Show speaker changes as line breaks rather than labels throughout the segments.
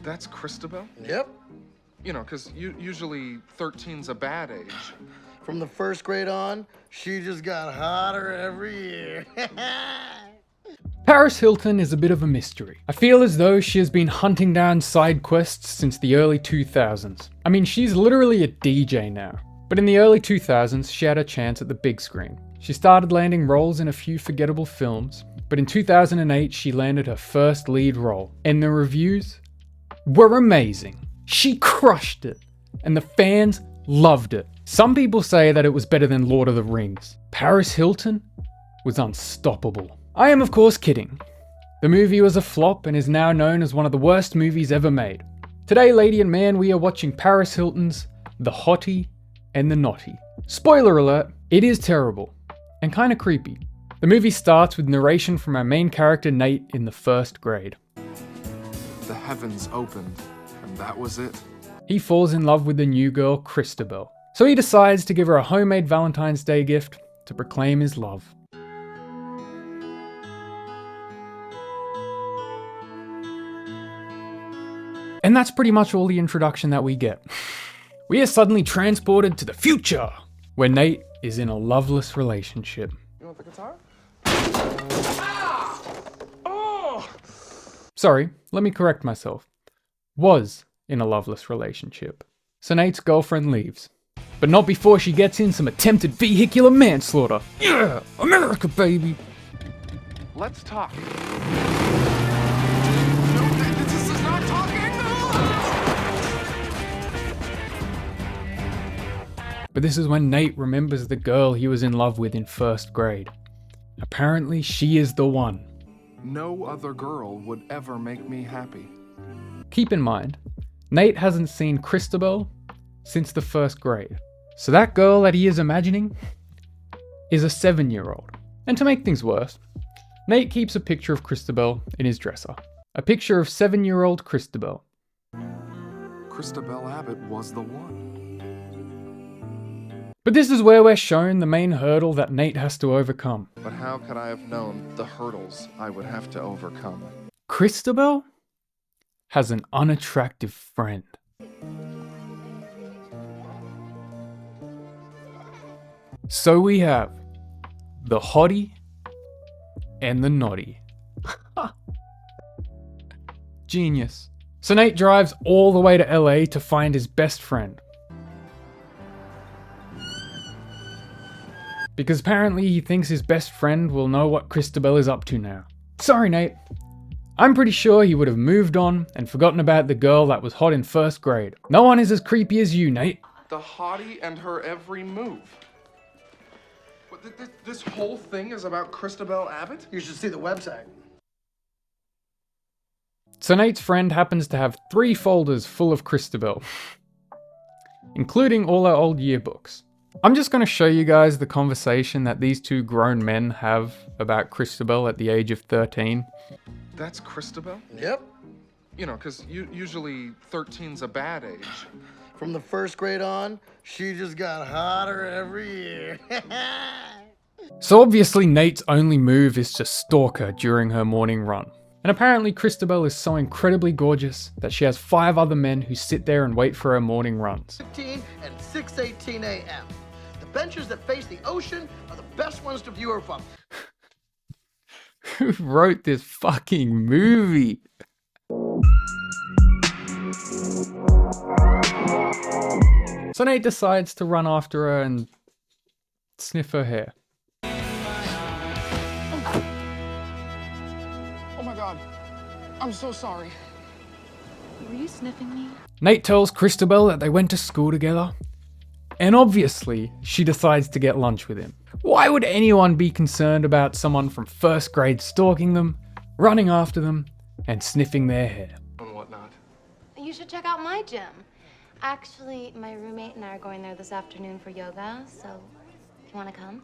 That's Christabel?
Yep.
You know, because usually 13's a bad age.
From the first grade on, she just got hotter every year.
Paris Hilton is a bit of a mystery. I feel as though she has been hunting down side quests since the early 2000s. I mean, she's literally a DJ now. But in the early 2000s, she had a chance at the big screen. She started landing roles in a few forgettable films, but in 2008, she landed her first lead role. And the reviews were amazing. She crushed it, and the fans loved it. Some people say that it was better than Lord of the Rings. Paris Hilton was unstoppable. I am of course kidding. The movie was a flop and is now known as one of the worst movies ever made. Today, lady and man, we are watching Paris Hilton's The Hottie and the Nottie. Spoiler alert, it is terrible and kind of creepy. The movie starts with narration from our main character Nate in the first grade.
The heavens opened, and that was it.
He falls in love with the new girl, Christabel. So he decides to give her a homemade Valentine's Day gift to proclaim his love. And that's pretty much all the introduction that we get. We are suddenly transported to the future, where Nate is in a loveless relationship.
You want the guitar? Ah! Oh!
Sorry, let me correct myself. Was in a loveless relationship. So Nate's girlfriend leaves. But not before she gets in some attempted vehicular manslaughter. Yeah, America, baby.
Let's talk. No, this is not talking.
But this is when Nate remembers the girl he was in love with in first grade. Apparently, she is the one.
No other girl would ever make me happy.
Keep in mind, Nate hasn't seen Christabel since the first grade. So that girl that he is imagining is a 7-year-old. And to make things worse, Nate keeps a picture of Christabel in his dresser. A picture of 7-year-old Christabel.
Christabel Abbott was the one.
But this is where we're shown the main hurdle that Nate has to overcome.
But how could I have known the hurdles I would have to overcome?
Christabel has an unattractive friend. So we have the Hottie and the Nottie. Genius. So Nate drives all the way to LA to find his best friend. Because apparently he thinks his best friend will know what Christabel is up to now. Sorry, Nate. I'm pretty sure he would have moved on and forgotten about the girl that was hot in first grade. No one is as creepy as you, Nate.
The Hottie and her every move. What, this whole thing is about Christabel Abbott?
You should see the website.
So Nate's friend happens to have 3 folders full of Christabel, including all our old yearbooks. I'm just going to show you guys the conversation that these 2 grown men have about Christabel at the age of 13.
That's Christabel?
Yep.
You know, because usually 13's a bad age.
From the first grade on, she just got hotter every year.
So obviously Nate's only move is to stalk her during her morning run. And apparently Christabel is so incredibly gorgeous that she has 5 other men who sit there and wait for her morning runs.
15 and 6:18 a.m. The benches that face the ocean are the best ones to view her from.
Who wrote this fucking movie? So Nate decides to run after her and sniff her hair.
Oh my god. I'm so sorry.
Were you sniffing me?
Nate tells Christabel that they went to school together, and obviously she decides to get lunch with him. Why would anyone be concerned about someone from first grade stalking them, running after them, and sniffing their hair?
And whatnot.
You should check out my gym. Actually, my roommate and I are going there this afternoon for yoga, so if you want to come?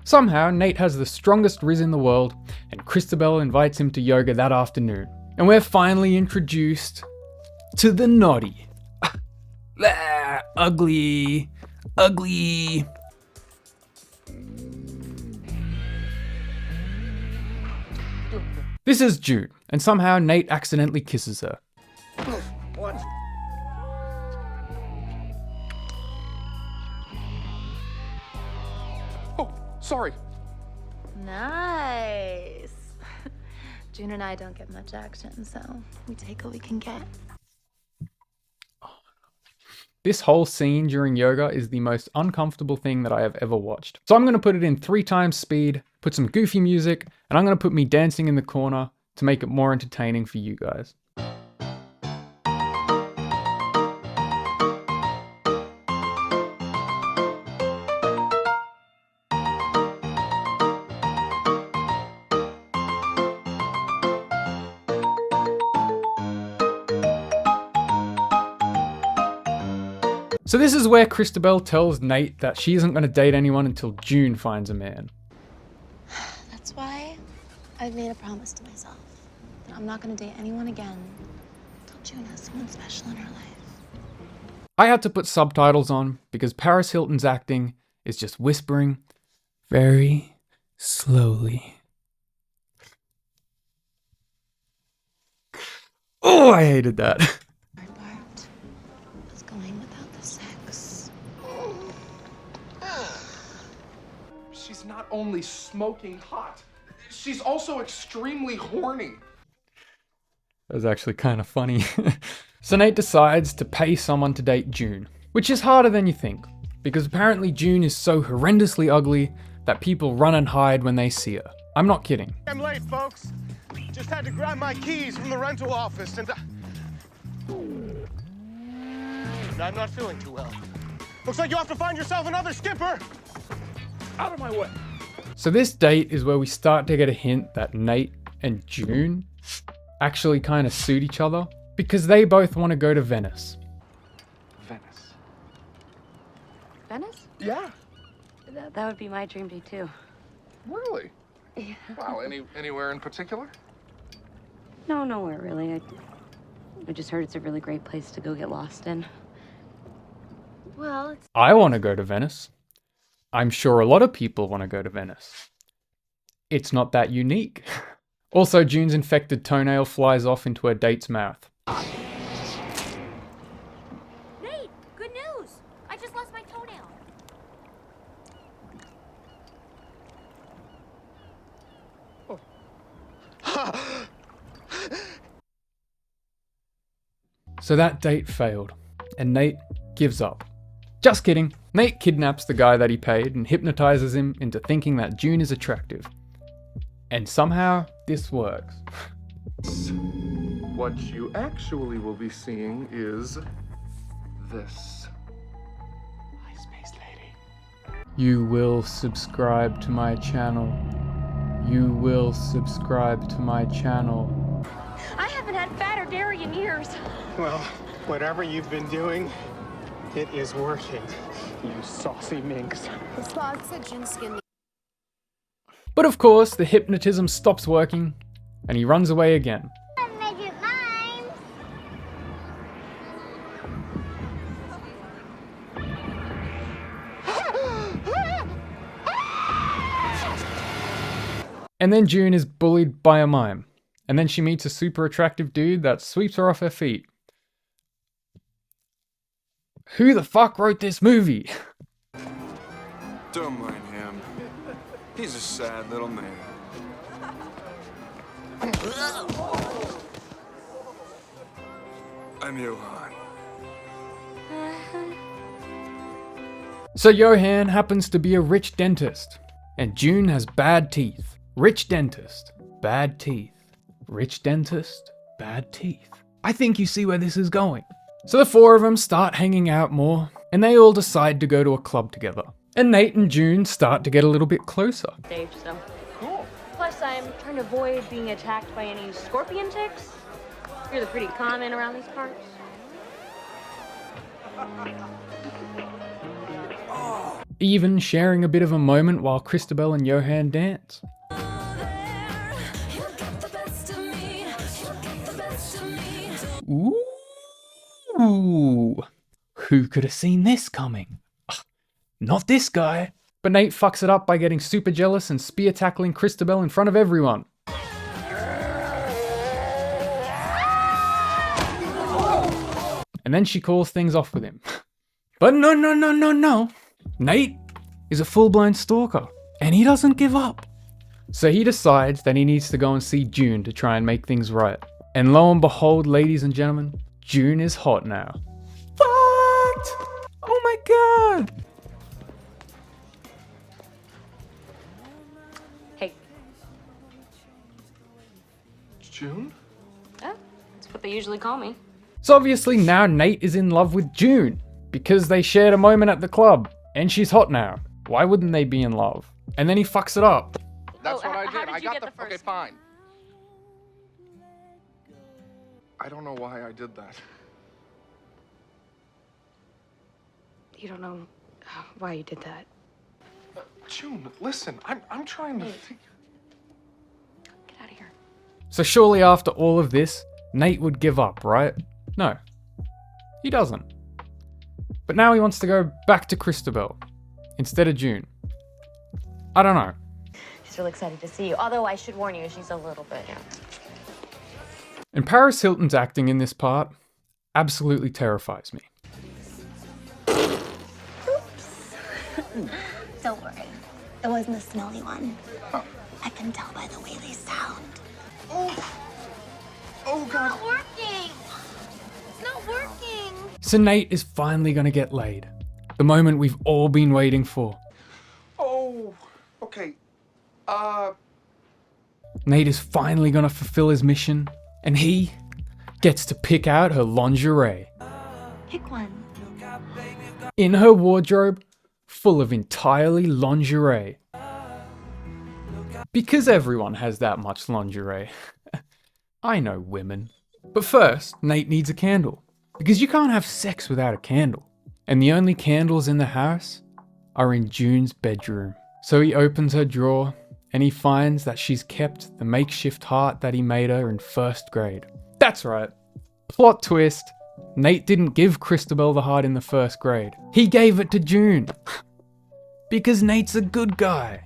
Somehow, Nate has the strongest riz in the world, and Christabel invites him to yoga that afternoon. And we're finally introduced to the Nottie. Ugly. Ugly. This is June, and somehow Nate accidentally kisses her.
What?
Oh, sorry.
Nice. June and I don't get much action, so we take what we can get.
This whole scene during yoga is the most uncomfortable thing that I have ever watched. So I'm going to put it in 3 times speed, put some goofy music, and I'm going to put me dancing in the corner to make it more entertaining for you guys. So this is where Christabel tells Nate that she isn't going to date anyone until June finds a man.
That's why I've made a promise to myself that I'm not going to date anyone again until June has someone special in her life.
I had to put subtitles on because Paris Hilton's acting is just whispering very slowly. Oh, I hated that.
Hard part was going without the sex.
She's not only smoking hot, she's also extremely horny.
That was actually kind of funny. So Nate decides to pay someone to date June, which is harder than you think, because apparently June is so horrendously ugly that people run and hide when they see her. I'm not kidding.
I'm late, folks. Just had to grab my keys from the rental office and I'm not feeling too well. Looks like you'll have to find yourself another skipper. Out of my way.
So this date is where we start to get a hint that Nate and June actually kind of suit each other because they both want to go to Venice.
Venice.
Venice?
Yeah.
That would be my dream day too.
Really? Yeah. Wow, anywhere in particular?
No, nowhere really. I just heard it's a really great place to go get lost in.
Well, it's
I want to go to Venice. I'm sure a lot of people want to go to Venice. It's not that unique. Also, June's infected toenail flies off into her date's mouth.
Nate, good news! I just lost my toenail.
So that date failed, and Nate gives up. Just kidding. Nate kidnaps the guy that he paid and hypnotizes him into thinking that June is attractive. And somehow, this works.
What you actually will be seeing is this. Hi, Space Lady.
You will subscribe to my channel. You will subscribe to my channel.
I haven't had fat or dairy in years.
Well, whatever you've been doing, it is working. You saucy minx.
This log's a gin skin.
But of course, the hypnotism stops working, and he runs away again. And then June is bullied by a mime. And then she meets a super attractive dude that sweeps her off her feet. Who the fuck wrote this movie?
Don't mind him. He's a sad little man. I'm Johan.
So Johan happens to be a rich dentist. And June has bad teeth. Rich dentist, bad teeth. Rich dentist, bad teeth. I think you see where this is going. So the 4 of them start hanging out more, and they all decide to go to a club together. And Nate and June start to get a little bit closer.
Stage, so. Cool. Plus, I'm trying to avoid being attacked by any scorpion ticks. You're pretty common around these parts.
Even sharing a bit of a moment while Christabel and Johan dance. Ooh, who could have seen this coming? Ugh, not this guy. But Nate fucks it up by getting super jealous and spear tackling Christabel in front of everyone. and then she calls things off with him. But no. Nate is a full-blown stalker, and he doesn't give up. So he decides that he needs to go and see June to try and make things right. And lo and behold, ladies and gentlemen, June is hot now. What? Oh my god!
Hey.
June?
Oh, that's what they usually call me.
So obviously now Nate is in love with June, because they shared a moment at the club, and she's hot now. Why wouldn't they be in love? And then he fucks it up.
That's what I
how
did.
did
I
you
got
get
the
the first
okay, fine. I don't know why I did that.
You don't know why you did that.
June, listen, I'm trying to think.
Get out of here.
So surely after all of this, Nate would give up, right? No, he doesn't. But now he wants to go back to Christabel instead of June. I don't know.
She's really excited to see you. Although I should warn you, she's a little bit.
And Paris Hilton's acting in this part absolutely terrifies me.
Don't worry. It wasn't the smelly one.
Oh.
I can tell by the way they sound.
Oh God.
Not working. It's not working.
So Nate is finally gonna get laid. The moment we've all been waiting for.
Oh, okay.
Nate is finally gonna fulfill his mission, and he gets to pick out her lingerie.
Pick one.
In her wardrobe, full of entirely lingerie. Because everyone has that much lingerie. I know women. But first, Nate needs a candle. Because you can't have sex without a candle. And the only candles in the house are in June's bedroom. So he opens her drawer, and he finds that she's kept the makeshift heart that he made her in first grade. That's right. Plot twist. Nate didn't give Christabel the heart in the first grade. He gave it to June. Because Nate's a good guy.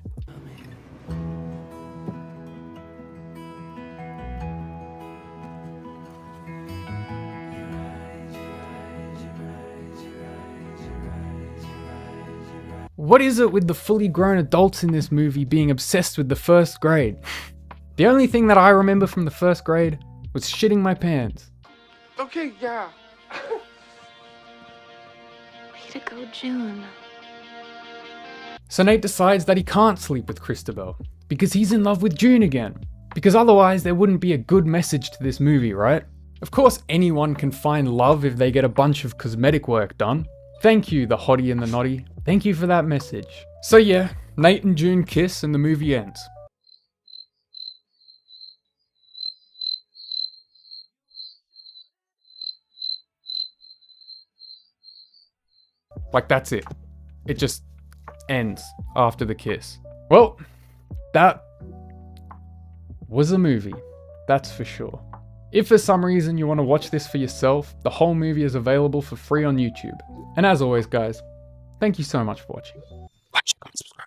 What is it with the fully grown adults in this movie being obsessed with the first grade? The only thing that I remember from the first grade was shitting my pants.
Okay, yeah.
Way to go, June.
So Nate decides that he can't sleep with Christabel because he's in love with June again. Because otherwise there wouldn't be a good message to this movie, right? Of course anyone can find love if they get a bunch of cosmetic work done. Thank you, the Hottie and the Nottie. Thank you for that message. So yeah, Nate and June kiss and the movie ends. Like that's it. It just ends after the kiss. Well, that was a movie. That's for sure. If for some reason you want to watch this for yourself, the whole movie is available for free on YouTube. And as always guys, thank you so much for watching. Like, share, comment, subscribe.